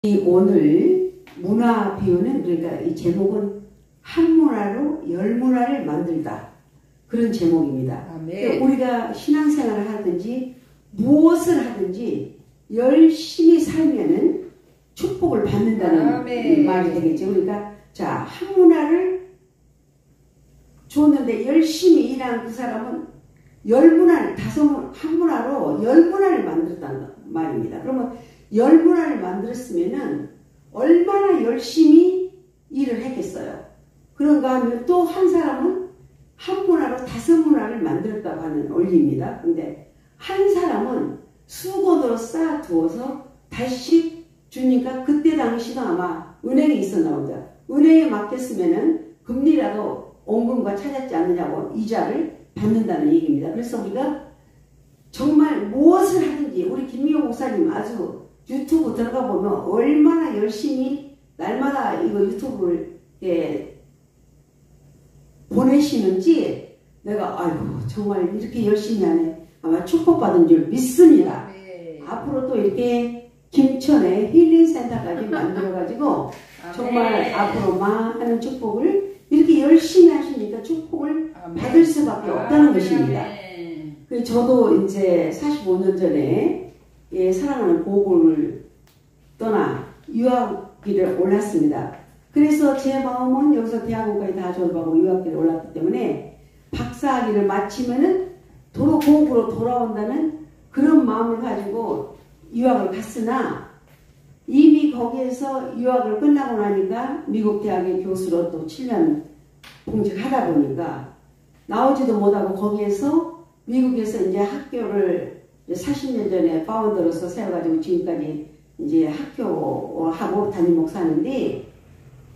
오늘 문화 비유는, 그러니까 이 제목은 한 문화로 열 문화를 만들다, 그런 제목입니다. 그러니까 우리가 신앙생활을 하든지 무엇을 하든지 열심히 살면은 축복을 받는다는 말이 되겠죠. 그러니까 자, 한 문화를 줬는데 열심히 일한 그 사람은 열 문화를, 한 문화로 열 문화를 만들었다는 말입니다. 그러면 열 문화를 만들었으면은 얼마나 열심히 일을 했겠어요. 그런가 하면 또 한 사람은 한 문화로 다섯 문화를 만들었다고 하는 원리입니다. 근데 한 사람은 수건으로 쌓아두어서 다시 주니까, 그때 당시도 아마 은행에 있었나 보다. 은행에 맡겼으면은 금리라도 원금과 찾았지 않느냐고 이자를 받는다는 얘기입니다. 그래서 우리가 정말 무엇을 하든지, 우리 김미호 목사님 아주 유튜브 들어가 보면 얼마나 열심히 날마다 이거 유튜브를 보내시는지, 내가 아이고 정말 이렇게 열심히 하네, 아마 축복받은 줄 믿습니다. 앞으로 또 이렇게 김천에 힐링센터까지 만들어가지고 정말 앞으로 많은 축복을, 이렇게 열심히 하시니까 축복을 받을 수밖에 없다는 것입니다. 저도 이제 45년 전에 사랑하는 고국을 떠나 유학길을 올랐습니다. 그래서 제 마음은 여기서 대학원까지 다 졸업하고 유학길을 올랐기 때문에 박사학위를 마치면은 도로 고국으로 돌아온다는 그런 마음을 가지고 유학을 갔으나, 이미 거기에서 유학을 끝나고 나니까 미국 대학의 교수로 또 7년 봉직하다 보니까 나오지도 못하고, 거기에서 미국에서 이제 학교를 40년 전에 파운더로서 세워가지고 지금까지 이제 학교하고 담임 목사인데,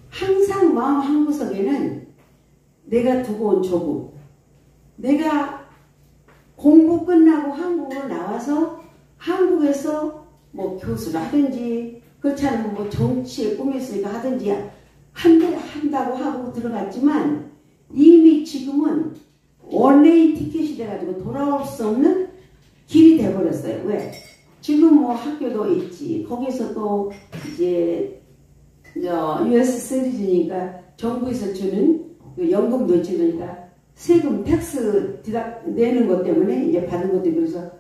항상 마음 한구석에는 내가 두고 온 조국, 내가 공부 끝나고 한국으로 나와서 한국에서 뭐 교수를 하든지, 그렇지 않으면 뭐 정치에 꿈이 있으니까 하든지 한다고 하고 들어갔지만, 이미 지금은 원웨이 티켓이 돼가지고 돌아올 수 없는 길이 돼버렸어요. 왜? 지금 뭐 학교도 있지, 거기서 또 이제 US 시리즈니까 정부에서 주는 연금도 있지, 그러니까 세금 텍스 내는 것 때문에 이제 받은 것도 있고, 그래서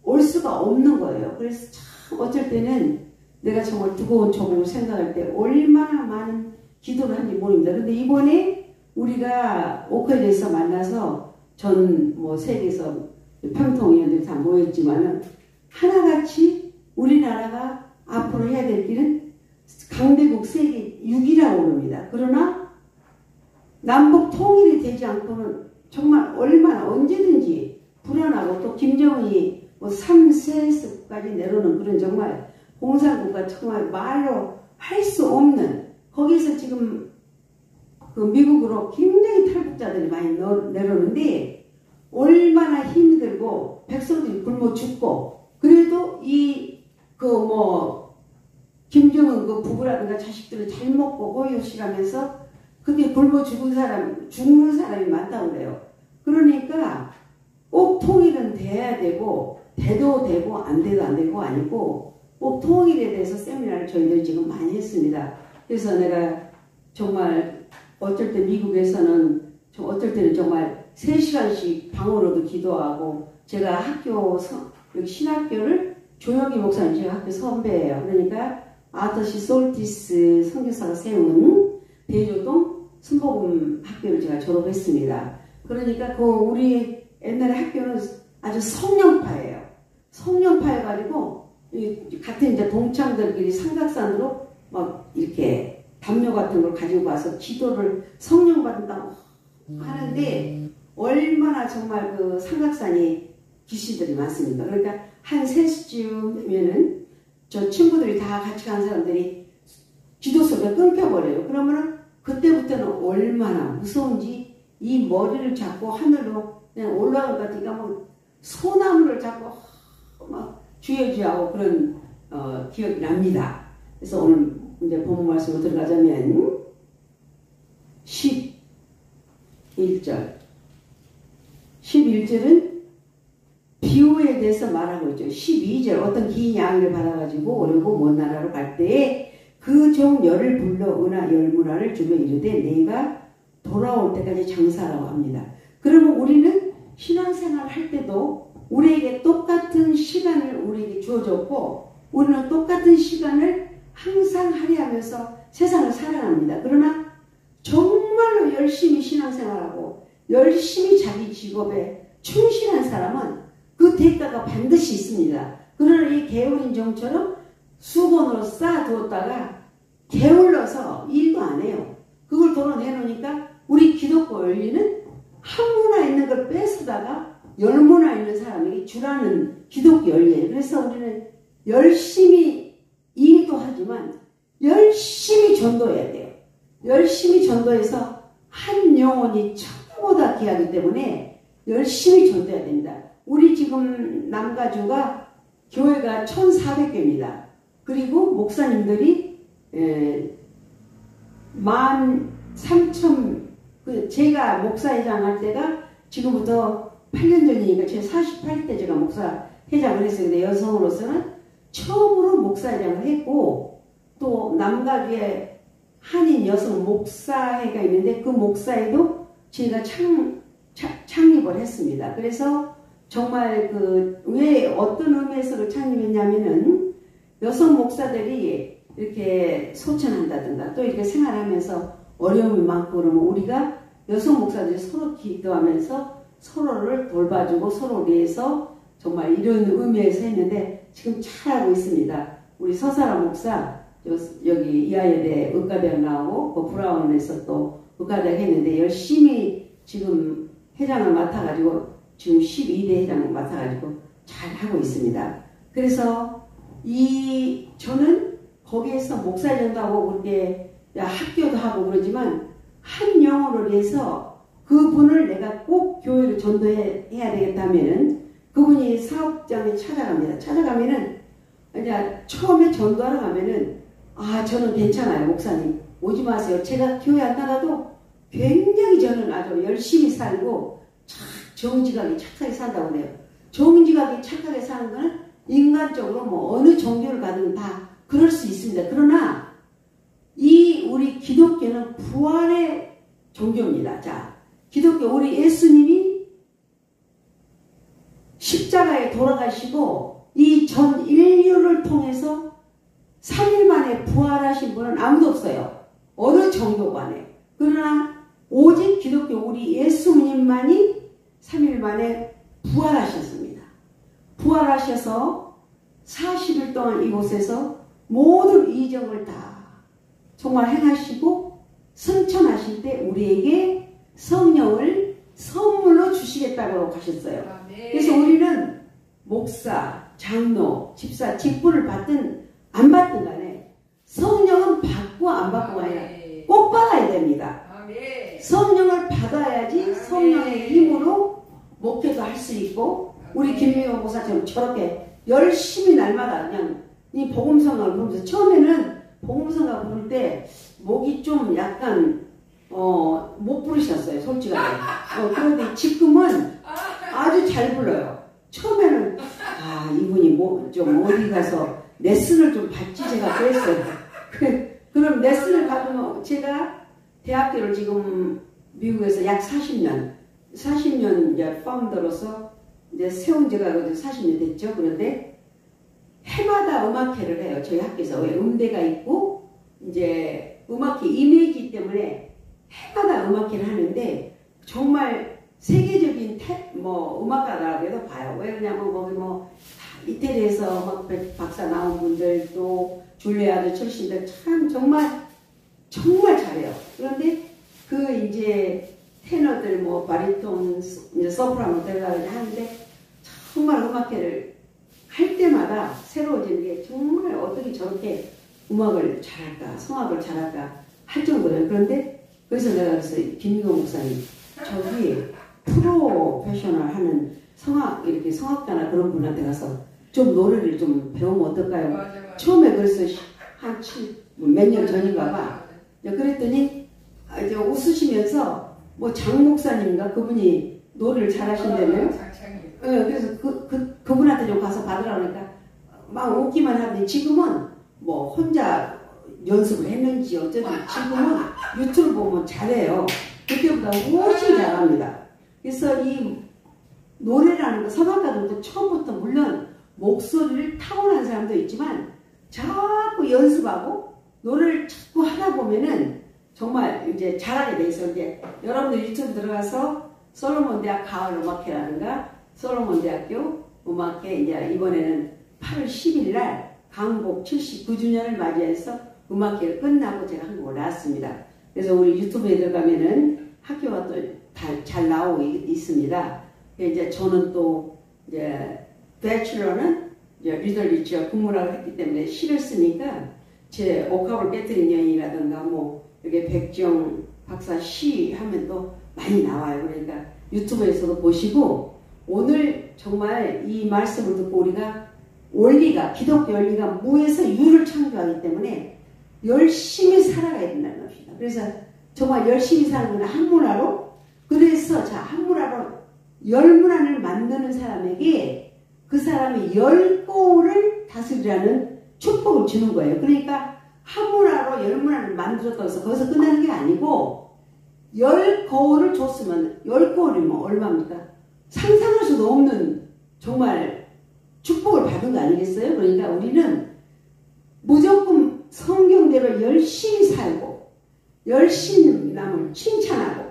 올 수가 없는 거예요. 그래서 참 어쩔 때는 내가 정말 두고 온 조국을 생각할 때 얼마나 많은 기도를 한지 모릅니다. 근데 이번에 우리가 오클랜드에서 만나서 전 뭐 세계에서 평통위원들이 다 모였지만은 하나같이 우리나라가 앞으로 해야 될 길은 강대국 세계 6위라고 그럽니다. 그러나 남북 통일이 되지 않고는 정말 얼마나 언제든지 불안하고, 또 김정은이 뭐 3세까지 내려오는 그런 정말 공산국가, 정말 말로 할 수 없는, 거기서 지금 그 미국으로 굉장히 탈북자들이 많이 내려오는데, 얼마나 힘들고 백성들이 굶어 죽고, 그래도 김정은 그 부부라든가 자식들을 잘 먹고 호요시하면서 그게 굶어 죽는 사람이 많다고 그래요. 그러니까 꼭 통일은 돼야 되고, 돼도 되고 안 돼도 안 되고 아니고, 꼭 통일에 대해서 세미나를 저희들이 지금 많이 했습니다. 그래서 내가 정말 어쩔 때 미국에서는 어쩔 때는 정말 3시간씩 방으로도 기도하고, 제가 여기 신학교를 조혁이 목사님, 제가 학교 선배예요. 그러니까 아터시 솔티스 선교사가 세운 대조동 순복음 학교를 제가 졸업했습니다. 그러니까 우리 옛날에 학교는 아주 성령파예요. 성령파여가지고 같은 이제 동창들끼리 삼각산으로 막 이렇게 담요 같은 걸 가지고 와서 기도를 성령 받는다고 하는데, 얼마나 정말 그 삼각산이 귀신들이 많습니다. 그러니까 한 3시쯤 되면은 저 친구들이 다 같이 간 사람들이 기도 소리가 끊겨버려요. 그러면은 그때부터는 얼마나 무서운지, 이 머리를 잡고 하늘로 그냥 올라갈 것 같으니까 막 소나무를 잡고 막 주여주여하고 그런 기억이 납니다. 그래서 오늘 이제 본문 말씀으로 들어가자면 11절은 비유에 대해서 말하고 있죠. 12절, 어떤 긴 양을 받아가지고 오려고 먼 나라로 갈 때에 그 종 열을 불러 은하 열문화를 주며 이르되 내가 돌아올 때까지 장사라고 합니다. 그러면 우리는 신앙생활 할 때도 우리에게 똑같은 시간을 우리에게 주어졌고 우리는 똑같은 시간을 항상 할애하면서 세상을 살아갑니다. 그러나 정말로 열심히 신앙생활하고 열심히 자기 직업에 충실한 사람은 그 대가가 반드시 있습니다. 그러나 이 게으른 종처럼 수건으로 쌓아두었다가 게을러서 일도 안 해요. 그걸 덜어내놓으니까 우리 기독교 원리는 한 문화 있는 걸 뺏어다가 열 문화 있는 사람에게 주라는 기독교 원리예요. 그래서 우리는 열심히 일도 하지만 열심히 전도해야 돼요. 열심히 전도해서 한 영혼이 천보다 귀하기 때문에 열심히 전도해야 됩니다. 우리 지금 남가주가 교회가 1,400개입니다. 그리고 목사님들이 13,000 제가 목사회장 할 때가 지금부터 8년 전이니까 제 48대 제가 목사회장을 했어요. 근데 여성으로서는 처음으로 목사회장을 했고 또 남가주에 한인 여성 목사회가 있는데 그 목사회도 제가 창립을 했습니다. 그래서 정말 왜 어떤 의미에서 창립했냐면은 여성 목사들이 이렇게 소천한다든가 또 이렇게 생활하면서 어려움이 많고 그러면 우리가 여성 목사들이 서로 기도하면서 서로를 돌봐주고 서로 위해서 정말 이런 의미에서 했는데 지금 잘하고 있습니다. 우리 서사라 목사 여기 이하여대 의과대학 나오고 그 브라운에서 또 의과대학 했는데 열심히 지금 회장을 맡아가지고 지금 12대 회장을 맡아가지고 잘 하고 있습니다. 그래서 저는 거기에서 목사회장도 하고 그렇게 학교도 하고 그러지만 한 영혼을 위해서 그분을 내가 꼭 교회로 전도해야 되겠다면은 그분이 사업장에 찾아갑니다. 찾아가면은 이제 처음에 전도하러 가면은 저는 괜찮아요. 목사님 오지 마세요. 제가 교회 안 나가도 굉장히 저는 아주 열심히 살고 정직하게 착하게 산다고 그래요. 정직하게 착하게 사는 거는 인간적으로 뭐 어느 종교를 가든 다 그럴 수 있습니다. 그러나 우리 기독교는 부활의 종교입니다. 자, 기독교 우리 예수님이 십자가에 돌아가시고 이 전 인류를 통해서 3일 만에 부활하신 분은 아무도 없어요. 어느 종교 간에. 그러나 오직 기독교 우리 예수님만이 3일 만에 부활하셨습니다. 부활하셔서 40일 동안 이곳에서 모든 이적을 다 정말 행하시고 승천하실 때 우리에게 성령을 선물로 주시겠다고 하셨어요. 그래서 우리는 목사, 장로, 집사, 직분을 받든 안 받든 간에 성령은 받고 안 받고 아니라 꼭 받아야 됩니다. 성령을 받아야지 성령의 힘으로 목회도 할 수 있고 우리 김미호 목사처럼 저렇게 열심히 날마다 그냥 이 복음성가를 부르면서 처음에는 복음성가 부를 때 목이 좀 약간 못 부르셨어요. 솔직하게. 그런데 지금은 아주 잘 불러요. 처음에는 이분이 좀 어디 가서 레슨을 좀 받지 제가 그랬어요. 그럼 레슨을 받으면 제가 대학교를 지금 미국에서 약 40년 이제 파운더로서 이제 세운 지가 40년 됐죠. 그런데 해마다 음악회를 해요. 저희 학교에서. 왜 음대가 있고 이제 음악회 이미지 때문에 해마다 음악회를 하는데 정말 세계적인 음악가라고 해도 봐요. 왜냐면 거기 이태리에서 박사 나온 분들 또 줄리아드 출신들 참 정말 잘해요. 그런데 이제 테너들 바리톤 이제 소프라노 들어가고 하는데 정말 음악회를 할 때마다 새로워지는 게 정말 어떻게 저렇게 음악을 잘할까 성악을 잘할까 할 정도예요. 그런데 그래서 내가 그래서 김미호 목사님 저기 프로페셔널 하는 이렇게 성악가나 그런 분한테 가서 좀 노래를 좀 배우면 어떨까요? 맞아. 처음에 그래서 한 몇 년 전인가 봐. 그랬더니 이제 웃으시면서 장 목사님인가 그분이 노래를 잘하신다며. 그래서 그분한테 좀 가서 받으라고 하니까 막 웃기만 하더니 지금은 혼자 연습을 했는지 어쨌든 지금은 유튜브 보면 잘해요. 그때보다 훨씬 잘합니다. 그래서 이 노래라는 거 선악가들도 처음부터 물론 목소리를 타고난 사람도 있지만 자꾸 연습하고 노래를 자꾸 하다 보면은 정말 이제 잘하게 돼 있어요. 이제 여러분들 유튜브 들어가서 솔로몬 대학 가을 음악회라든가 솔로몬 대학교 음악회 이제 이번에는 8월 10일 날 강복 79주년을 맞이해서 음악회를 끝나고 제가 한국을 나왔습니다. 그래서 우리 유튜브에 들어가면은 학교가 또 잘 나오고 있습니다. 이제 저는 또 이제 배출러는 이제 리더리처 국문학을 했기 때문에 시를 쓰니까 제 옥합을 깨뜨린 여인이라든가 뭐 이렇게 백정 박사 시 하면 또 많이 나와요. 그러니까 유튜브에서도 보시고 오늘 정말 이 말씀을 듣고 우리가 원리가 기독교 원리가 무에서 유를 창조하기 때문에 열심히 살아가야 된다는 것입니다. 그래서 정말 열심히 사는 건 한문화로 그래서 자 한문화로 열문화를 만드는 사람에게 그 사람이 열고를 다스리라는 축복을 주는 거예요. 그러니까 한문화로 열문화를 만들었다고 해서 거기서 끝나는 게 아니고 열고를 줬으면 열고이면 얼마입니까? 상상할 수도 없는 정말 축복을 받은 거 아니겠어요? 그러니까 우리는 무조건 성경대로 열심히 살고 열심히 남을 칭찬하고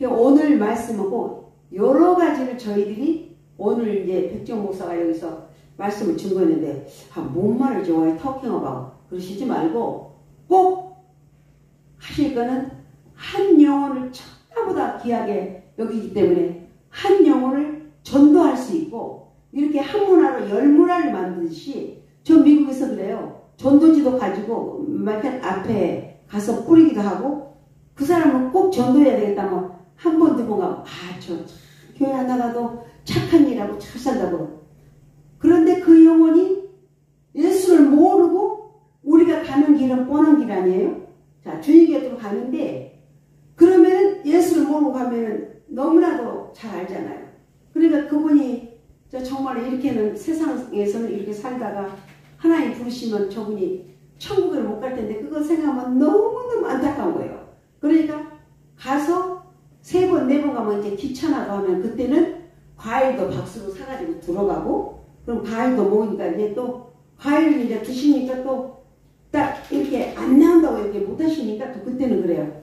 오늘 말씀은 꼭 여러 가지를 저희들이 오늘 이제 백정 목사가 여기서 말씀을 준 거였는데 뭔 말을 좋아해 터킹업하고 그러시지 말고 꼭 하실 거는 한 영혼을 천하보다 귀하게 여기기 때문에 한 영혼을 전도할 수 있고 이렇게 한 문화로 열 문화를 만드듯이 저 미국에서 그래요. 전도지도 가지고 마켓 앞에 가서 뿌리기도 하고 그 사람은 꼭 전도해야 되겠다면 한 번 듣고 가면 저 교회 안 나가도 착한 일하고 잘 산다고. 그런데 그 영혼이 예수를 모르고 우리가 가는 길은 뻔한 길 아니에요? 자, 주님 곁으로 가는데 그러면 예수를 모르고 가면 너무나도 잘 알잖아요. 그러니까 그분이 정말 이렇게는 세상에서는 이렇게 살다가 하나님 부르시면 저분이 천국에 못 갈 텐데 그거 생각하면 너무너무 안타까운 거예요. 그러니까 가서 3번, 4번 가면 이제 귀찮아도 하면 그때는 과일도 박스로 사가지고 들어가고 그럼 과일도 먹으니까 이제 또 과일을 이제 드시니까 또 딱 이렇게 안 나온다고 이렇게 못 하시니까 또 그때는 그래요.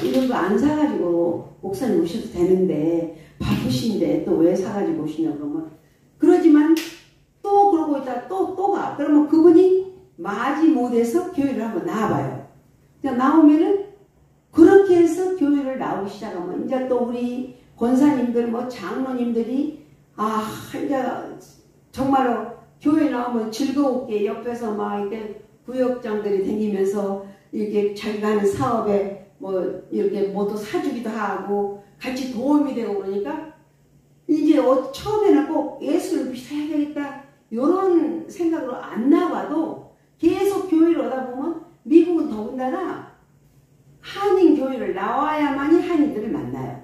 이런 거 안 사가지고 목사님 오셔도 되는데 바쁘신데 또 왜 사가지고 오시냐 그러면 그러지만 또 그러고 있다가 또 가. 그러면 그분이 맞이 못해서 교회를 한번 나와봐요. 그러니까 나오면은 그렇게 해서 교회를 나오기 시작하면 이제 또 우리 권사님들 뭐 장로님들이 이제 정말로 교회 나오면 즐거웠게 옆에서 막 이렇게 구역장들이 다니면서 이렇게 자기가 하는 사업에 뭐 이렇게 뭐도 사주기도 하고 같이 도움이 되고 그러니까 이제 처음에는 꼭 예수를 믿어야 되겠다 이런 생각으로 안 나와도 계속 교회를 오다 보면 미국은 더군다나 한인 교회를 나와야만이 한인들을 만나요.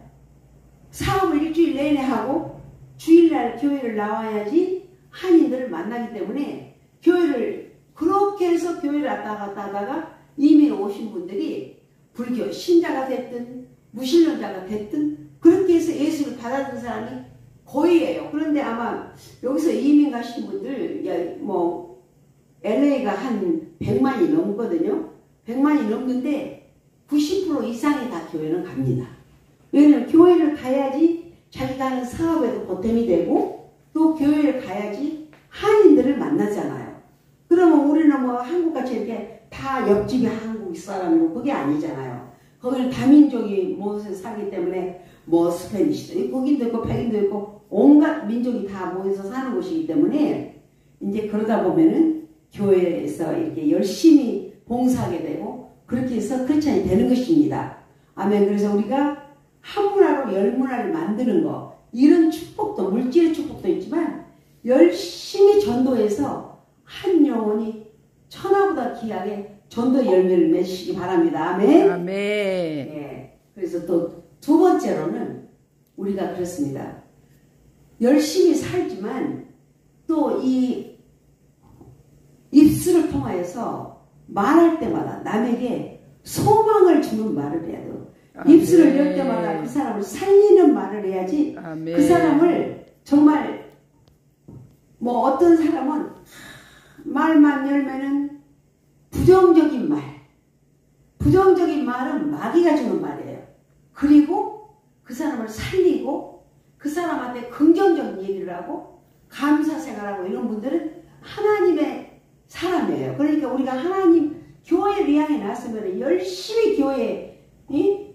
사업을 일주일 내내 하고 주일날 교회를 나와야지 한인들을 만나기 때문에 교회를 그렇게 해서 교회를 왔다 갔다 하다가 이민 오신 분들이 불교 신자가 됐든 무신론자가 됐든 그렇게 해서 예수를 받아들인 사람이 거의예요. 그런데 아마 여기서 이민 가신 분들 뭐 LA가 한 100만이 넘거든요. 100만이 넘는데 90% 이상이 다 교회는 갑니다. 왜냐면 교회를 가야지 자기가 하는 사업에도 보탬이 되고 또 교회를 가야지 한인들을 만나잖아요. 그러면 우리는 뭐 한국같이 이렇게 다 옆집이 한국 사람이고 그게 아니잖아요. 거기는 다민족이 모여서 살기 때문에 뭐 스페니시도 있고 흑인도 있고 백인도 있고 온갖 민족이 다 모여서 사는 곳이기 때문에 이제 그러다 보면은 교회에서 이렇게 열심히 봉사하게 되고 그렇게 해서 크리스찬이 되는 것입니다. 아멘. 그래서 우리가 한 문화로 열 문화를 만드는 거 이런 축복도 물질의 축복도 있지만 열심히 전도해서 한 영혼이 천하보다 귀하게 전도 열매를 맺으시기 바랍니다. 아멘. 아멘. 네. 그래서 또 두 번째로는 우리가 그렇습니다. 열심히 살지만 또 이 입술을 통하여서 말할 때마다 남에게 소망을 주는 말을 해야 돼요. 아멘. 입술을 열 때마다 그 사람을 살리는 말을 해야지. 아멘. 그 사람을 정말 뭐 어떤 사람은 말만 열면은 부정적인 말은 마귀가 주는 말이에요. 그리고 그 사람을 살리고 그 사람한테 긍정적인 얘기를 하고 감사 생활하고 이런 분들은 하나님의 사람이에요. 그러니까 우리가 하나님 교회를 향해 나서면 열심히 교회에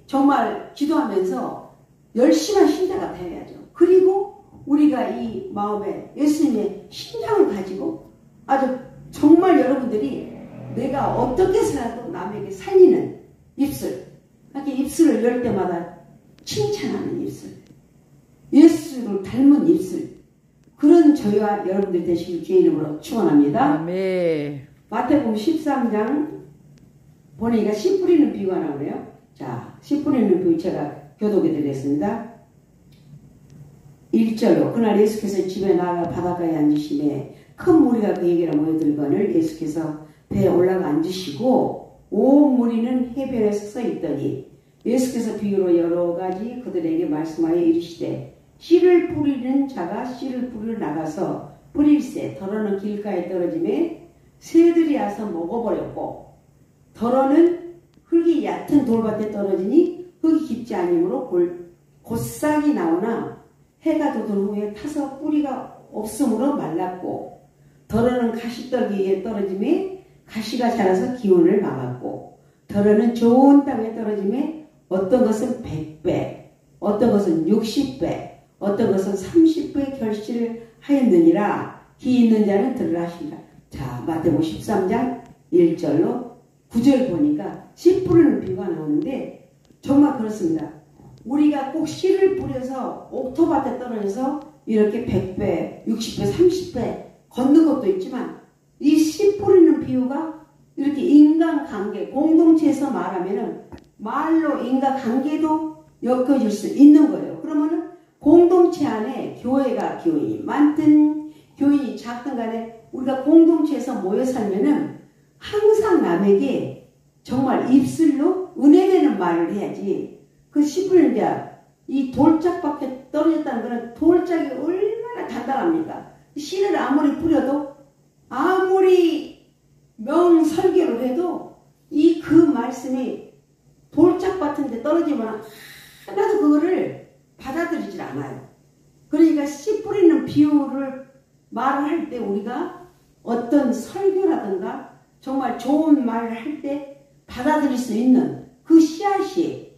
정말 기도하면서 열심한 신자가 되어야죠. 그리고 우리가 이 마음에 예수님의 심장을 가지고 아주 정말 여러분들이 내가 어떻게 살아도 남에게 살리는 입술, 이렇게 입술을 열 때마다 칭찬하는 입술, 예수를 닮은 입술, 그런 저희와 여러분들 되시길 주의 이름으로 축원합니다. 아멘. 마태복음 13장 보니까 씨 뿌리는 비유가 나오네요. 자, 씨 뿌리는 비유 제가 교독해 드리겠습니다. 1절로 그날 예수께서 집에 나가 바닷가에 앉으시매 큰 무리가 그에게로 모여들거늘 예수께서 배에 올라가 앉으시고 온 무리는 해변에 서서 있더니 예수께서 비유로 여러 가지 그들에게 말씀하여 이르시되 씨를 뿌리는 자가 씨를 뿌리러 나가서 뿌릴새 더러는 길가에 떨어지매 새들이 와서 먹어버렸고 더러는 흙이 얕은 돌밭에 떨어지니 흙이 깊지 아니므로 곧싹이 나오나 해가 돋은 후에 타서 뿌리가 없으므로 말랐고 더러는 가시떨기 위에 떨어지매 가시가 자라서 기운을 막았고 더러는 좋은 땅에 떨어지매 어떤 것은 100배 어떤 것은 60배 어떤 것은 30배 결실을 하였느니라. 기 있는 자는 들으라 하신다. 자, 마태복음 13장 1절로 9절 보니까 씨 뿌리는 비유가 나오는데 정말 그렇습니다. 우리가 꼭 씨를 뿌려서 옥토밭에 떨어져서 이렇게 100배, 60배, 30배 걷는 것도 있지만 이 씨 뿌리는 비유가 이렇게 인간관계, 공동체에서 말하면은 말로 인간관계도 엮어질 수 있는 거예요. 그러면은 공동체 안에 교회가 교인이 많든 교인이 작든 간에 우리가 공동체에서 모여 살면은 항상 남에게 정말 입술로 은혜되는 말을 해야지. 그 씨 뿌리는 자, 이 돌짝밖에 떨어졌다는 거는 돌짝이 얼마나 단단합니까? 씨를 아무리 뿌려도 아무리 명설교를 해도 이 그 말씀이 돌짝 같은 데 떨어지면 하나도 그거를 받아들이질 않아요. 그러니까 씨 뿌리는 비유를 말을 할 때 우리가 어떤 설교라든가 정말 좋은 말을 할 때 받아들일 수 있는 그 씨앗이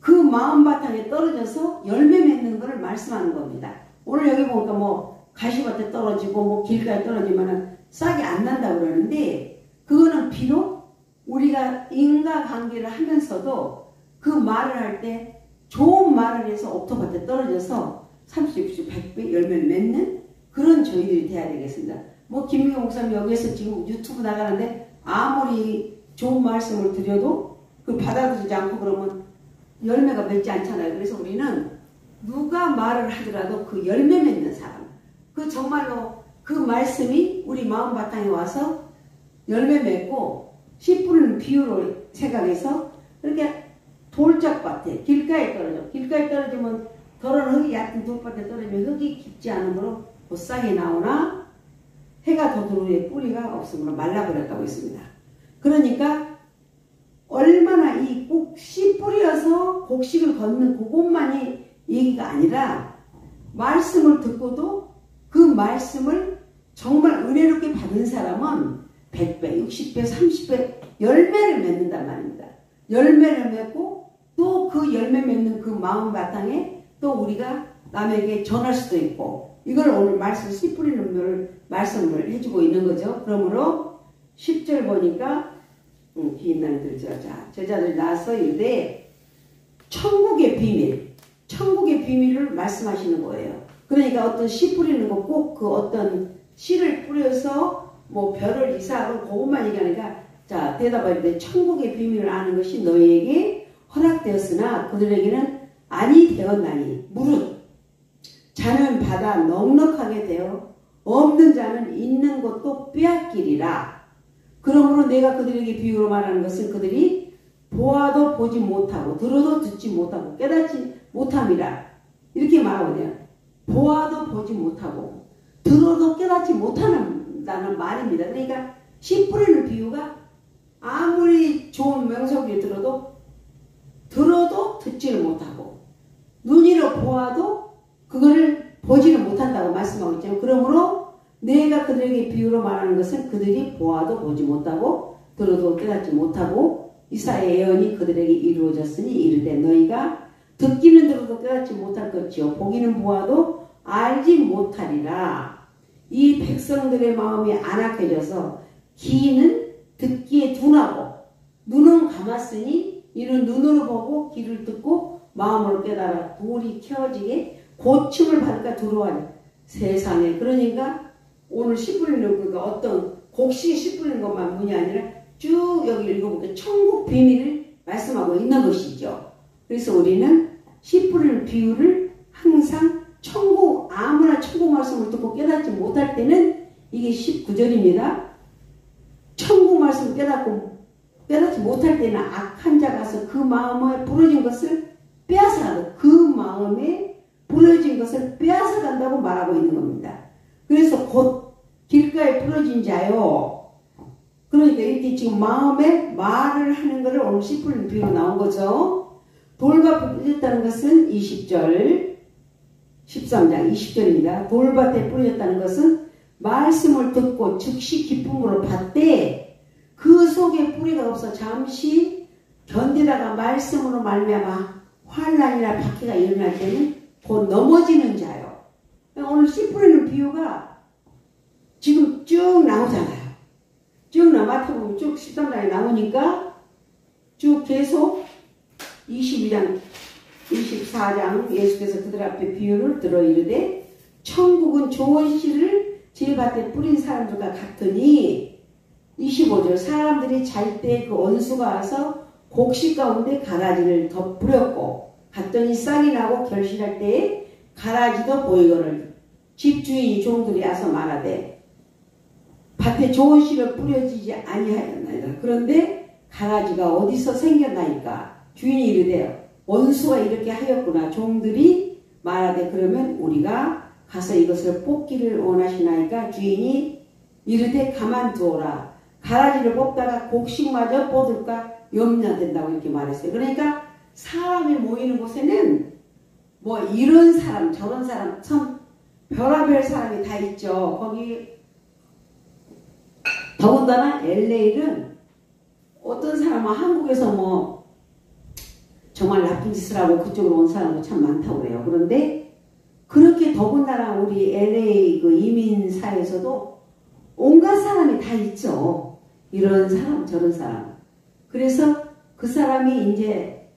그 마음바탕에 떨어져서 열매 맺는 것을 말씀하는 겁니다. 오늘 여기 보니까 뭐 가시밭에 떨어지고 뭐 길가에 떨어지면 싹이 안 난다고 그러는데 그거는 비록 우리가 인과관계를 하면서도 그 말을 할 때 좋은 말을 해서 옥토밭에 떨어져서 30, 60, 100배 열매를 맺는 그런 저희들이 돼야 되겠습니다. 뭐 김미경 목사님 여기에서 지금 유튜브 나가는데 아무리 좋은 말씀을 드려도 그 받아들이지 않고 그러면 열매가 맺지 않잖아요. 그래서 우리는 누가 말을 하더라도 그 열매 맺는 사람, 그 정말로 그 말씀이 우리 마음 바탕에 와서 열매 맺고 씨 뿌리는 비유로 생각해서 이렇게 돌짝밭에 길가에 떨어져. 길가에 떨어지면 더러운 흙이 얕은 돌밭에 떨어지면 흙이 깊지 않으므로 곧싹이 나오나 해가 돋은 후에 뿌리가 없으므로 말라버렸다고 했습니다. 그러니까 얼마나 이 꼭 씨 뿌려서 곡식을 걷는 그것만이 얘기가 아니라 말씀을 듣고도 그 말씀을 정말 은혜롭게 받은 사람은 100배, 60배, 30배 열매를 맺는단 말입니다. 열매를 맺고 또 그 열매 맺는 그 마음 바탕에 또 우리가 남에게 전할 수도 있고 이걸 오늘 말씀 씨 뿌리는 말씀을 해주고 있는 거죠. 그러므로 10절 보니까 비인난들 제자들 나서 이르되 천국의 비밀을 말씀하시는 거예요. 그러니까 어떤 씨 뿌리는 거 꼭 그 어떤 씨를 뿌려서 뭐 별을 이사하고 그것만 얘기하니까 자 대답할 때 천국의 비밀을 아는 것이 너희에게 허락되었으나 그들에게는 아니 되었나니 무릇 자는 받아 넉넉하게 되어 없는 자는 있는 것도 빼앗기리라. 그러므로 내가 그들에게 비유로 말하는 것은 그들이 보아도 보지 못하고 들어도 듣지 못하고 깨닫지 못함이라. 이렇게 말하거든요. 보아도 보지 못하고 들어도 깨닫지 못한다는 말입니다. 그러니까 씨 뿌리는 비유가 아무리 좋은 명석을 들어도 듣지를 못하고 눈으로 보아도 그거를 보지를 못한다고 말씀하고 있잖아요. 그러므로 내가 그들에게 비유로 말하는 것은 그들이 보아도 보지 못하고 들어도 깨닫지 못하고 이사야의 예언이 그들에게 이루어졌으니 이르되 너희가 듣기는 들어도 깨닫지 못할 것이요 보기는 보아도 알지 못하리라. 이 백성들의 마음이 안악해져서 귀는 듣기에 둔하고 눈은 감았으니 이는 눈으로 보고 귀를 듣고 마음으로 깨달아 돌이 켜지게 고침을 받을까 두려워하니 세상에. 그러니까 오늘 씨 뿌리는 그 어떤 곡식에 씨 뿌리는 것만 문이 아니라 쭉 여기 읽어보니까 천국 비밀을 말씀하고 있는 것이죠. 그래서 우리는 씨 뿌리는 비유를 항상 천국, 아무나 천국 말씀을 듣고 깨닫지 못할 때는 이게 19절입니다. 천국 말씀을 깨닫지 못할 때는 악한 자가 가서 그 마음에 부러진 것을 빼앗아간다. 그 마음에 부러진 것을 빼앗아간다고 말하고 있는 겁니다. 그래서 곧 길가에 부러진 자요. 그러니까 이렇게 지금 마음에 말을 하는 것을 오늘 씨 뿌리는 비유로 나온 거죠. 돌밭에 뿌렸다는 것은 20절, 13장 20절입니다. 돌밭에 뿌렸다는 것은 말씀을 듣고 즉시 기쁨으로 받되 그 속에 뿌리가 없어 잠시 견디다가 말씀으로 말미암아 환난이나 박해가 일어날 때는 곧 넘어지는 자요. 오늘 씨 뿌리는 비유가 지금 쭉 나오잖아요. 쭉 마태복음 쭉 13장에 나오니까 쭉 계속 22장 24장 예수께서 그들 앞에 비유를 들어 이르되 천국은 좋은 씨를 질밭에 뿌린 사람들과 같으니 25절 사람들이 잘 때 그 원수가 와서 곡식 가운데 가라지를 더 뿌렸고 갔더니 싹이 나고 결실할 때에 가라지도 보이거늘 집주인이 종들이 와서 말하되 밭에 좋은 씨를 뿌려지지 아니하였나이다. 그런데 가라지가 어디서 생겼나이까. 주인이 이르되 원수가 이렇게 하였구나. 종들이 말하되 그러면 우리가 가서 이것을 뽑기를 원하시나이까. 주인이 이르되 가만두어라. 가라지를 뽑다가 곡식마저 뽑을까 염려된다고 이렇게 말했어요. 그러니까 사람이 모이는 곳에는 뭐 이런 사람 저런 사람 참 별의별 사람이 다 있죠. 거기 더군다나 LA는 어떤 사람은 한국에서 뭐 정말 나쁜 짓을 하고 그쪽으로 온 사람도 참 많다고 그래요. 그런데 그렇게 더군다나 우리 LA 그 이민사에서도 온갖 사람이 다 있죠. 이런 사람 저런 사람. 그래서 그 사람이 이제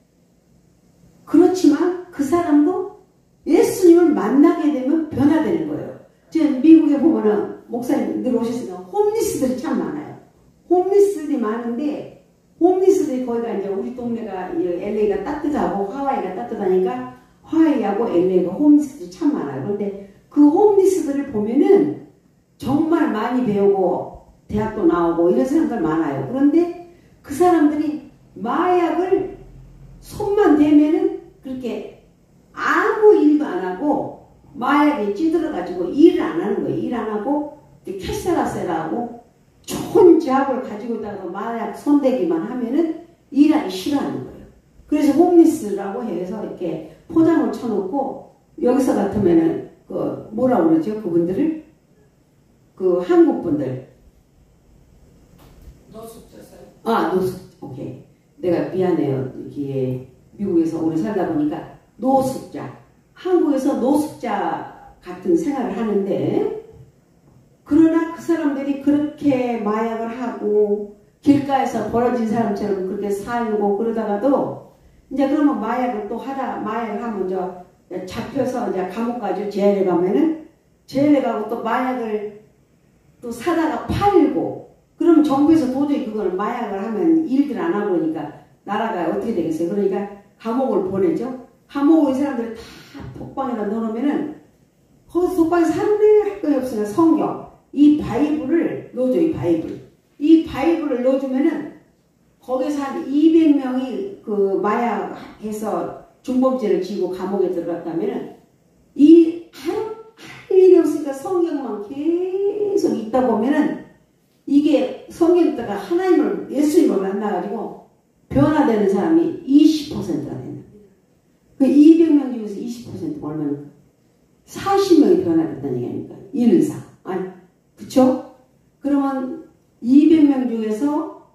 그렇지만 그 사람도 예수님을 만나게 되면 변화되는 거예요. 지금 미국에 보면은 목사님 늘 오셨으니까 홈리스들이 참 많아요. 홈리스들이 많은데 홈리스들이 거기가 이제 우리 동네가 LA가 따뜻하고 하와이가 따뜻하니까 하와이하고 LA가 홈리스들이 참 많아요. 그런데 그 홈리스들을 보면은 정말 많이 배우고 대학도 나오고 이런 사람들 많아요. 그런데 그 사람들이 마약을 손만 대면은 그렇게 아무 일도 안 하고 마약에 찌들어가지고 일을 안 하는 거예요. 일 안 하고 캐세라세라하고 좋은 제약을 가지고 있다가 마약 손대기만 하면은 일하기 싫어하는 거예요. 그래서 홈리스라고 해서 이렇게 포장을 쳐놓고 여기서 같으면은 그 뭐라 그러죠? 그분들을 그 한국 분들 노숙자세요? 아 노숙 오케이 내가 미안해요. 이게 미국에서 오래 살다 보니까 노숙자 한국에서 노숙자 같은 생활을 하는데 그러나 그 사람들이 그렇게 마약을 하고 길가에서 벌어진 사람처럼 그렇게 살고 그러다가도 이제 그러면 마약을 또 하다 마약을 하면 저 잡혀서 이제 감옥 가죠. 제일에 가면은 제일에 가고 또 마약을 또 사다가 팔고 그럼 정부에서 도저히 그걸 마약을 하면 일들 안 하고 그러니까 나라가 어떻게 되겠어요. 그러니까 감옥을 보내죠. 감옥을 이 사람들 다 독방에다 넣어놓으면은 거기서 독방에서 하루를 할 거니 없으나 성경 이 바이블을 넣어줘. 이 바이블 이 바이블을 넣어주면은 거기서 한 200명이 그 마약해서 중범죄를 지고 감옥에 들어갔다면은 이 할 일이 없으니까 성경만 계속 읽다 보면은 이게 성경 읽다가 하나님을 예수님을 만나가지고 변화되는 사람이 20%가 된다. 그 200명 중에서 20%가 얼마나 40명이 변화됐다는 얘기니까 1사 아니 그쵸? 그러면 200명 중에서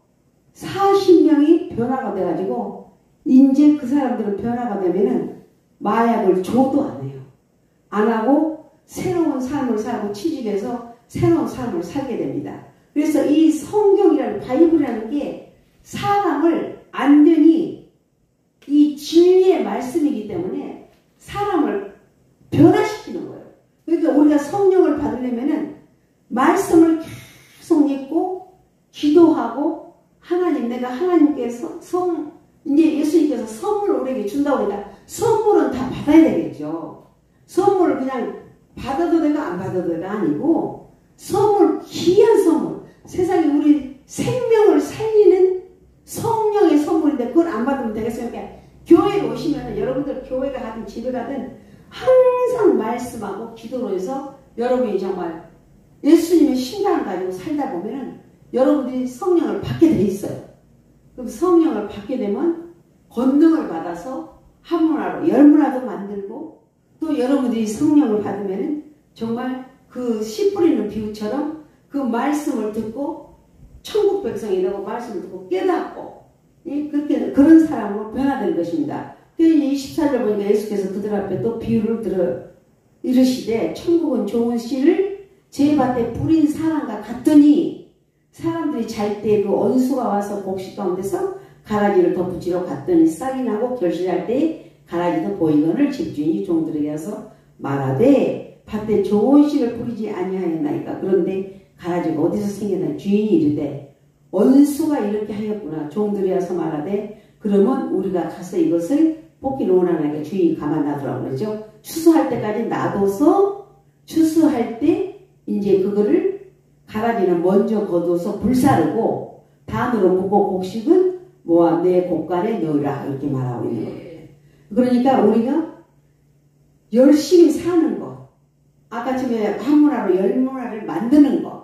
40명이 변화가 돼가지고 이제 그 사람들은 변화가 되면은 마약을 줘도 안 해요. 안 하고 새로운 삶을 살고 취직해서 새로운 삶을 살게 됩니다. 그래서 이 성경이라는 바이블이라는 게 사람을 완전히 이 진리의 말씀이기 때문에 사람을 변화시키는 거예요. 그러니까 우리가 성령을 받으려면은 말씀을 계속 읽고 기도하고 하나님 내가 하나님께서 이제 예수님께서 선물을 우리에게 준다고 그러니까 선물은 다 받아야 되겠죠. 선물을 그냥 받아도 내가 안 받아도 내가 아니고 선물 귀한 선물 세상에 우리 생명을 살리는 성령의 선물인데 그걸 안 받으면 되겠습니까? 교회에 오시면 여러분들 교회가 가든 집에 가든 항상 말씀하고 기도로 해서 여러분이 정말 예수님의 신앙을 가지고 살다 보면은 여러분들이 성령을 받게 돼 있어요. 그럼 성령을 받게 되면 권능을 받아서 한 문화로 열 문화도 만들고 또 여러분들이 성령을 받으면은 정말 그 씨 뿌리는 비유처럼 그 말씀을 듣고 천국 백성이라고 말씀을 듣고 깨닫고 그렇게 그런 사람으로 변화될 것입니다. 그래서 24절 보니까 예수께서 그들 앞에 또 비유를 들어 이르시되 천국은 좋은 씨를 제 밭에 뿌린 사람과 같더니 사람들이 잘 때 그 원수가 와서 곡식 가운데서 가라지를 덧붙이러 갔더니 싹이 나고 결실할 때 가라지도 보이거늘 집주인이 종들에게 와서 말하되 밭에 좋은 씨를 뿌리지 아니하였나이까 그런데 가라지가 어디서 생겼나 주인이 이르되 원수가 이렇게 하였구나 종들이 와서 말하되 그러면 우리가 가서 이것을 뽑기를 원하나이까 주인이 가만 놔두라고 그러죠. 추수할 때까지 놔둬서 추수할 때 이제 그거를 가라지는 먼저 거둬서 불사르고 단으로 묶고 곡식은 모아 내 곡간에 넣으라 이렇게 말하고 있는 거예요. 그러니까 우리가 열심히 사는 거 아까 전에 한 문화로 열 문화를 만드는 거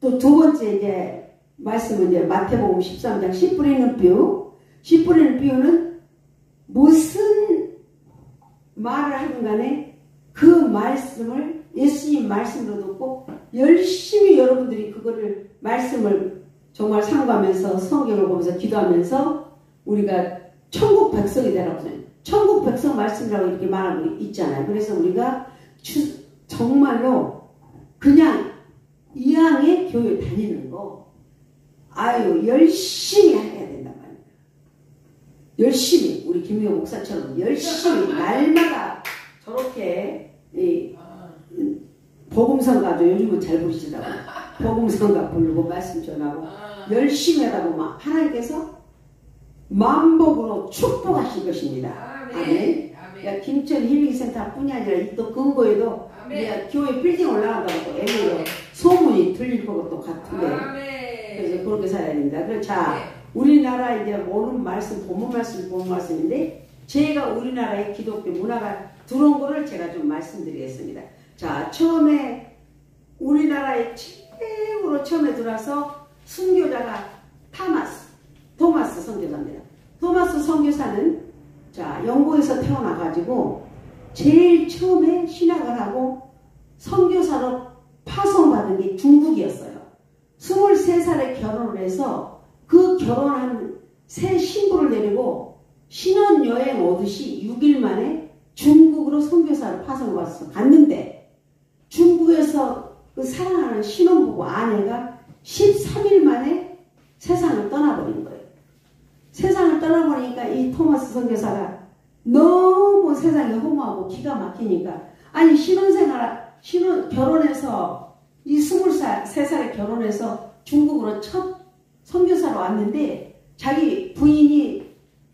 또 두 번째 이제 말씀은 이제 마태복음 13장 씨 뿌리는 비유 씨 뿌리는 비유는 무슨 말을 하든 간에 그 말씀을 예수님 말씀으로 듣고 열심히 여러분들이 그거를 말씀을 정말 상고하면서 성경을 보면서 기도하면서 우리가 천국 백성이 되라고 해요. 천국 백성 말씀이라고 이렇게 말하고 있잖아요. 그래서 우리가 정말로 그냥 이왕에 교회 다니는 거 아유 열심히 해야 된단 말이에요. 열심히 우리 김미호 목사처럼 열심히 날마다 저렇게 복음성가도 요즘은 잘 부르시더라고요. 복음성가 부르고 말씀 전하고 열심히 하다 보면 하나님께서 만복으로 축복하실 것입니다. 아멘. 그러니까 김천 힐링센터뿐이 아니라 또 근거에도 교회 빌딩 올라간다고 애매로 소문이 들릴 것도 같은데 그래서 그렇게 살아야 됩니다. 그래서 자 우리나라 이제 모르는 말씀 본문 말씀인데 제가 우리나라의 기독교 문화가 들어온 거를 제가 좀 말씀드리겠습니다. 자 처음에 우리나라에 최고로 처음에 들어와서 순교자가 토마스 선교사입니다. 토마스 선교사는 자 영국에서 태어나가지고 제일 처음에 신학을 하고 선교사로 파송받은 게 중국이었어요. 23살에 결혼을 해서 그 결혼한 새 신부를 데리고 신혼여행 오듯이 6일 만에 중국으로 선교사로 파송받아서 갔는데 중국에서 그 사랑하는 신혼부부 아내가 13일 만에 세상을 떠나버린 거예요. 세상을 떠나버리니까 이 토마스 선교사가 너무 세상이 허무하고 기가 막히니까 아니 결혼해서 이 23살에 결혼해서 중국으로 첫 선교사로 왔는데 자기 부인이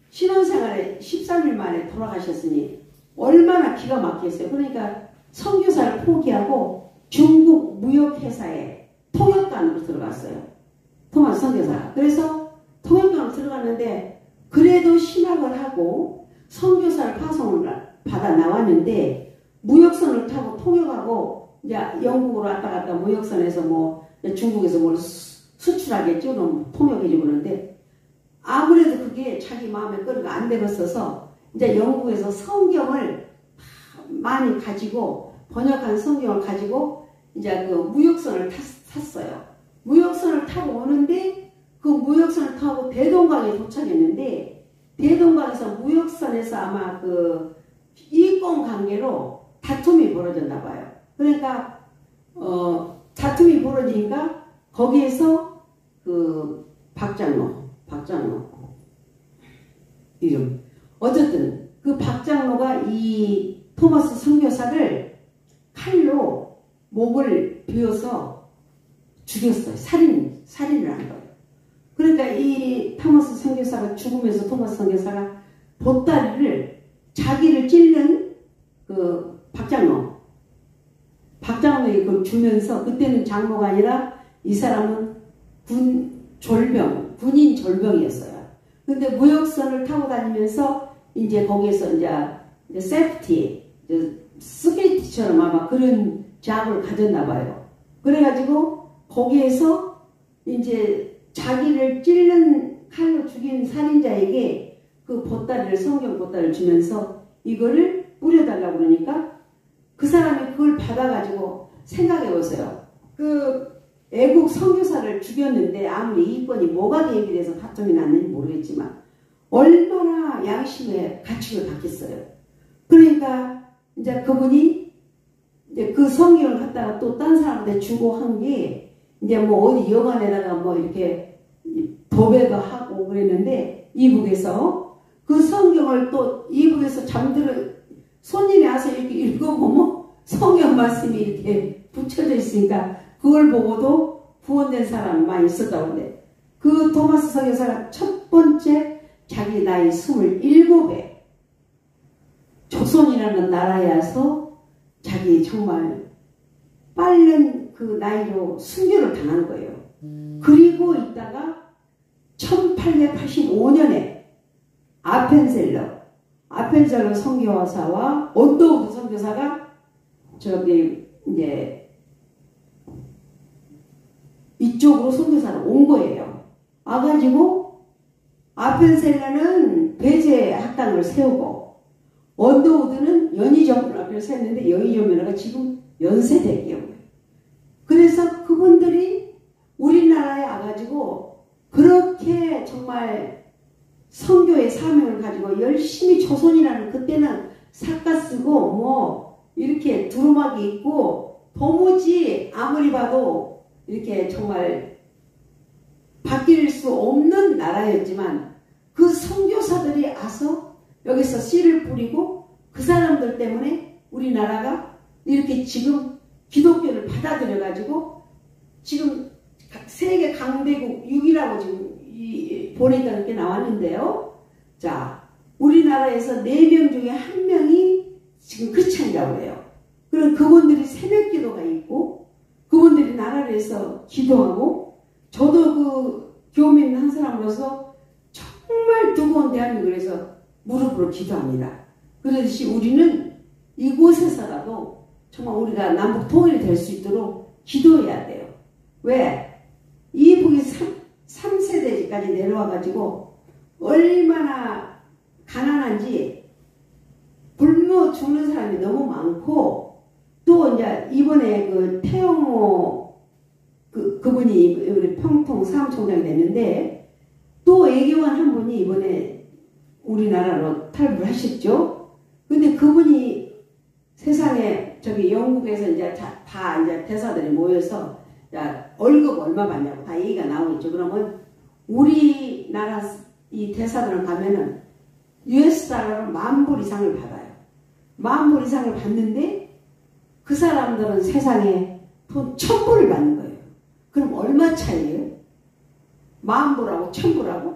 신혼생활에 13일 만에 돌아가셨으니 얼마나 기가 막혔어요. 그러니까 선교사를 포기하고 중국 무역회사에 통역관으로 들어갔어요. 토마스 선교사. 그래서 통역교회로 들어갔는데 그래도 신학을 하고 선교사를 파송을 받아 나왔는데 무역선을 타고 통역하고 이제 영국으로 왔다 갔다 무역선에서 뭐 중국에서 뭘 수출하겠죠. 그럼 통역해주고 그러는데 아무래도 그게 자기 마음에 끌어가 안 되었어서 이제 영국에서 성경을 많이 가지고 번역한 성경을 가지고 이제 그 무역선을 탔어요. 무역선을 타고 오는데 그 무역선을 타고 대동강에 도착했는데 대동강에서 무역선에서 아마 그 이권 관계로 다툼이 벌어졌나 봐요. 그러니까 다툼이 벌어지니까 거기에서 그 박장로 이름 어쨌든 그 박장로가 이 토마스 선교사를 칼로 목을 베어서 죽였어요. 살인을 한 거예요. 그러니까 이 토마스 선교사가 죽으면서 토마스 선교사가 보따리를 자기를 찔른 그 박장로에게 그걸 주면서 그때는 장로가 아니라 이 사람은 군인 졸병이었어요. 근데 무역선을 타고 다니면서 이제 거기에서 이제 세프티, 스케이트처럼 아마 그런 잡을 가졌나 봐요. 그래가지고 거기에서 이제 자기를 찔른 칼로 죽인 살인자에게 그 보따리를 성경 보따리를 주면서 이거를 뿌려달라고 그러니까 그 사람이 그걸 받아가지고 생각해보세요. 그 애국 선교사를 죽였는데 아무리 이권이 뭐가 계획이 돼서 다툼이 났는지 모르겠지만 얼마나 양심의 가축을 갖겠어요. 그러니까 이제 그분이 이제 그 성경을 갖다가 또 딴 사람한테 주고 한 게 이제 뭐 어디 여관에다가 뭐 이렇게 도배도 하고 그랬는데 이북에서 그 성경을 또 이북에서 잠들어 손님이 와서 이렇게 읽어보면 성경 말씀이 이렇게 붙여져 있으니까 그걸 보고도 구원된 사람이 많이 있었다고 그래. 그 토마스 선교사가 첫 번째 자기 나이 27에 조선이라는 나라에 와서 자기 정말 빠른 그 나이로 순교를 당한 거예요. 그리고 있다가 1885년에 아펜셀러 선교사와 언더우드 선교사가 저기 이제 이쪽으로 선교사로 온 거예요. 와가지고 아펜셀러는 배제 학당을 세우고 언더우드는 연희정문학교를 세웠는데 연희정문학교가 지금 연세대기예요. 그래서 그분들이 우리나라에 와가지고 그렇게 정말 선교의 사명을 가지고 열심히 조선이라는 그때는 삭가 쓰고 뭐 이렇게 두루마기 있고 도무지 아무리 봐도 이렇게 정말 바뀔 수 없는 나라였지만 그 선교사들이 와서 여기서 씨를 뿌리고 그 사람들 때문에 우리나라가 이렇게 지금 기독교를 받아들여 가지고 지금 세계 강대국 6위라고 지금 보니까 이렇게 나왔는데요. 자, 우리나라에서 4명 중에 1명이 지금 크리스찬이라고 해요. 그럼 그분들이 새벽 기도가 있고 그분들이 나라를 해서 기도하고 저도 그 교민 한 사람으로서 정말 두꺼운 대한민국에서 무릎으로 기도합니다. 그러듯이 우리는 이곳에서라도 정말 우리가 남북 통일이 될 수 있도록 기도해야 돼요. 왜? 이북이 3세대까지 내려와가지고 얼마나 가난한지 굶어 죽는 사람이 너무 많고 또 이제 이번에 그 태영호 그분이 우리 평통 사무총장이 됐는데 또 애교원 한 분이 이번에 우리나라로 탈북을 하셨죠. 근데 그분이 세상에 저기 영국에서 이제 다 이제 대사들이 모여서 야, 월급 얼마 받냐고 다 얘기가 나오겠죠. 그러면 우리나라 이 대사들은 가면은 US 달러로 10,000불 이상을 받아요. 10,000불 이상을 받는데 그 사람들은 세상에 돈 1,000불을 받는 거예요. 그럼 얼마 차이예요? 10,000불하고 1,000불하고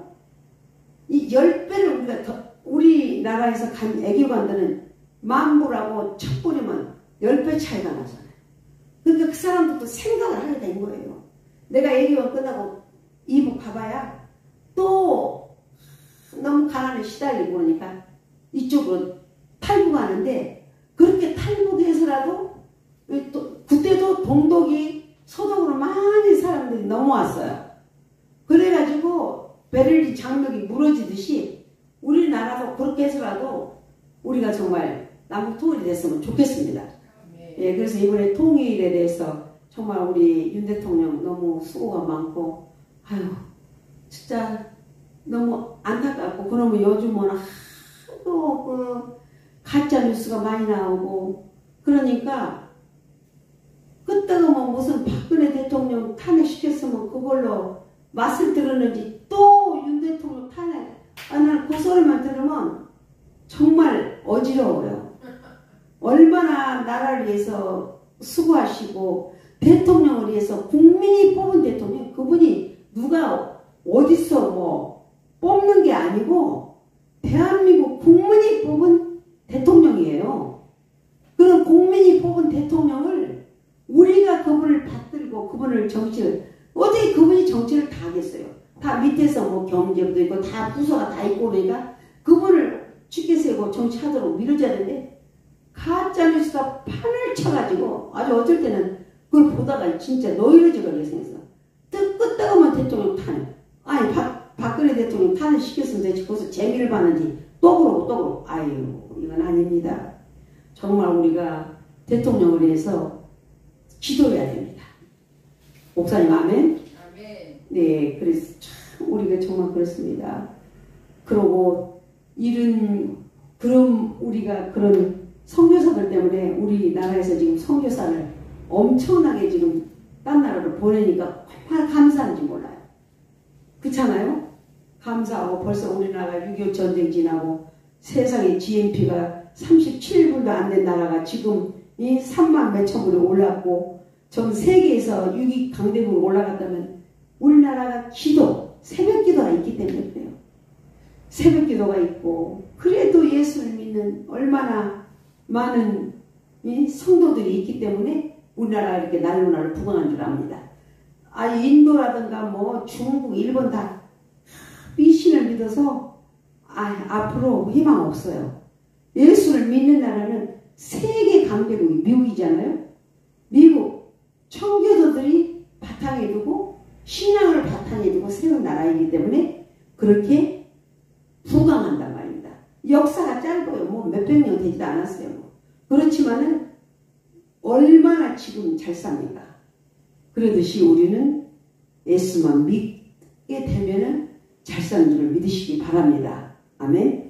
이 10배를 우리가 더 우리나라에서 간 애교관들은 10,000불하고 1,000불이면 10배 차이가 나잖아요. 그러니까 그 사람들도 생각을 하게 된 거예요. 내가 애교관 끝나고 이북 가봐야 또 너무 가난에 시달리고 그러니까 이쪽으로 탈북하는데, 그렇게 탈북해서라도 그때도 동독이 서독으로 많은 사람들이 넘어왔어요. 그래가지고 베를린 장벽이 무너지듯이 우리나라도 그렇게 해서라도 우리가 정말 남북 통일이 됐으면 좋겠습니다. 예, 그래서 이번에 통일에 대해서 정말 우리 윤 대통령 너무 수고가 많고, 아유, 진짜 너무 안타깝고, 그러면 요즘은 하도 그 가짜 뉴스가 많이 나오고, 그러니까 그때가 뭐 무슨 박근혜 대통령 탄핵시켰으면 그걸로 맛을 들었는지 또 윤 대통령 탄핵, 나는 그 소리만 들으면 정말 어지러워요. 얼마나 나라를 위해서 수고하시고 대통령을 위해서 국민이 뽑은 대통령, 그분이 누가 어디서 뭐 뽑는 게 아니고 대한민국 국민이 뽑은 대통령이에요. 그런 국민이 뽑은 대통령을 우리가 그분을 받들고 그분을 정치를, 어떻게 그분이 정치를 다 하겠어요. 다 밑에서 뭐 경제부도 있고 다 부서가 다 있고, 그러니까 그분을 죽게 세고 정치하도록 밀어줘야 되는데, 가짜뉴스가 판을 쳐가지고 아주 어쩔 때는 그걸 보다가 진짜 노이로지게 생겼어. 뜨끈뜨거면 대통령 탄핵. 아니 박근혜 대통령 탄핵 시켰으면 되지, 거기서 재미를 봤는지 또 그러고 또 그러고. 아유, 이건 아닙니다. 정말 우리가 대통령을 위해서 기도해야 됩니다. 목사님 아멘? 아멘. 네, 그래서 참 우리가 정말 그렇습니다. 그러고 그런 우리가 그런 선교사들 때문에 우리나라에서 지금 선교사를 엄청나게 지금 딴 나라로 보내니까 얼마나 감사한지 몰라요. 그렇잖아요? 감사하고 벌써 우리나라가 6.25 전쟁 지나고 세상에 GNP가 37불도 안 된 나라가 지금 이 3만 몇천 불이 올랐고, 전 세계에서 6위 강대국으로 올라갔다면 우리나라가 기도, 새벽 기도가 있기 때문에 그래요. 새벽 기도가 있고, 그래도 예수를 믿는 얼마나 많은 성도들이 있기 때문에 우리나라가 이렇게 날로 부강한 줄 압니다. 인도라든가 뭐 중국, 일본 다 미신을 믿어서 앞으로 희망 없어요. 예수를 믿는 나라는 세계 강대국이 미국이잖아요. 미국 청교도들이 바탕에 두고 신앙을 바탕에 두고 세운 나라이기 때문에 그렇게 부강한단 말입니다. 역사가 짧아요. 뭐 몇백 년 되지도 않았어요. 그렇지만은 얼마나 지금 잘 삽니까? 그러듯이 우리는 예수만 믿게 되면은 잘 사는 줄을 믿으시기 바랍니다. 아멘.